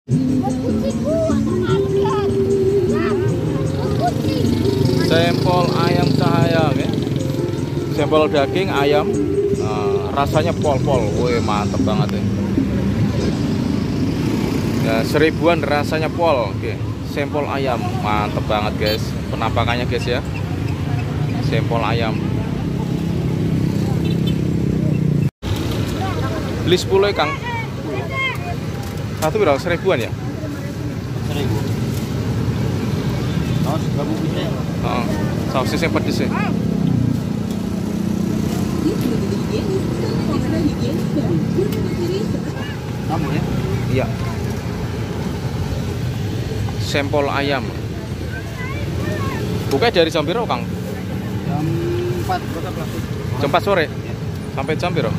Sampel ayam cahaya, oke. Sampel daging ayam, rasanya pol-pol, woi mantep banget ya. Ya, 1000-an rasanya pol, oke. Sampel ayam, mantep banget guys. Penampakannya guys ya. Sampel ayam. Beli 10 ya Kang. Satu berapa? 1000-an ya? 1000. Oh, gabung bisa. Sausnya pedes ya. Kamu ya? Iya. Sampel ayam. Buka dari jam berapa Kang? Jam 4 kota pelaku. Jam 4 sore? Ya. Sampai jam berapa?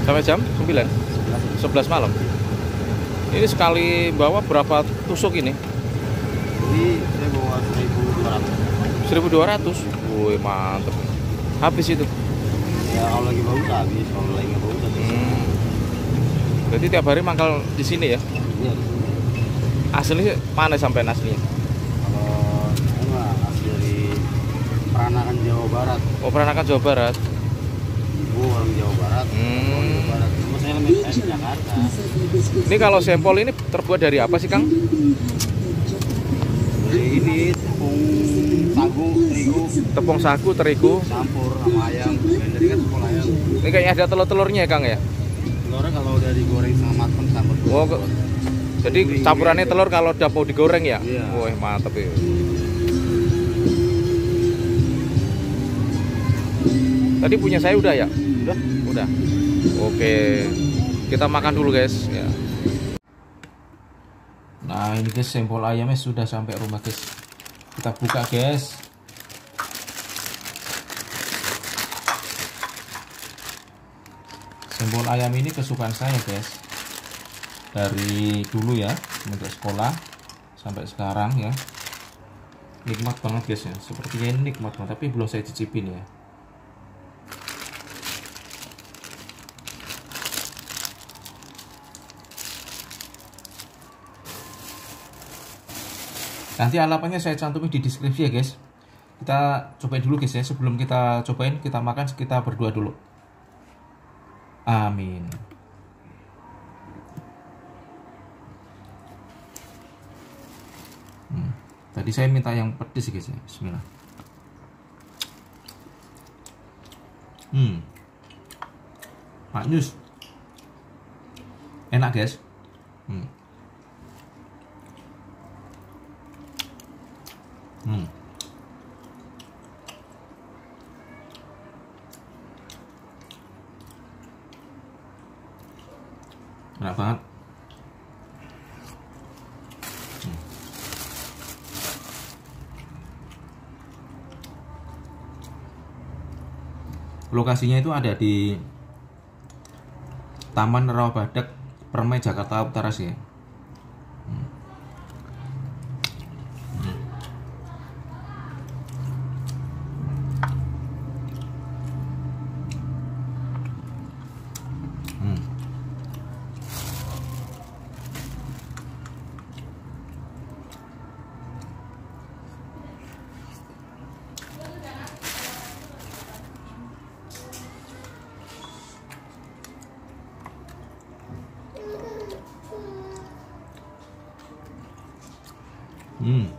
Sampai jam 9? 11 malam. Ini sekali bawa berapa tusuk ini? Jadi saya bawa 1200. 1200. Wih, mantep. Habis itu. Ya kalau lagi bagus habis, kalau lagi nggak bagus habis. Berarti tiap hari mangkal di sini ya? Iya. Aslinya mana sampai aslinya? Kalau ini mah asli dari Peranakan Jawa Barat. Oh, Peranakan Jawa Barat. Ibu orang Jawa Barat. Orang Jawa Barat. Cuma saya lebih di Jakarta. Ini kalau sampel ini terbuat dari apa sih Kang? Dari ini tepung sagu, terigu, Tepung sagu, terigu. campur sama ayam. Dari kan tepung ayam. Ini kayaknya ada telur-telurnya ya Kang ya? Telurnya kalau udah digoreng sama matang campur. Oh, jadi campurannya telur kalau udah mau digoreng ya? Iya. Wah, mantep ya. Tadi punya saya udah ya? Udah. Udah. Oke. Kita makan dulu guys ya. Nah, ini guys sampel ayamnya sudah sampai rumah guys. Kita buka guys. Sampel ayam ini kesukaan saya guys. Dari dulu ya, semenjak sekolah sampai sekarang ya. Nikmat banget guys ya. Sepertinya ini nikmat banget, tapi belum saya cicipin ya. Nanti alamatnya saya cantumin di deskripsi ya guys. Kita cobain dulu guys ya. Sebelum kita cobain, kita makan, kita berdua dulu. Amin. Tadi saya minta yang pedes guys ya. Bismillah. Maknyus. Enak guys. Enak banget. Lokasinya itu ada di Taman Rawabadak, Permai, Jakarta Utara sih. Hmm.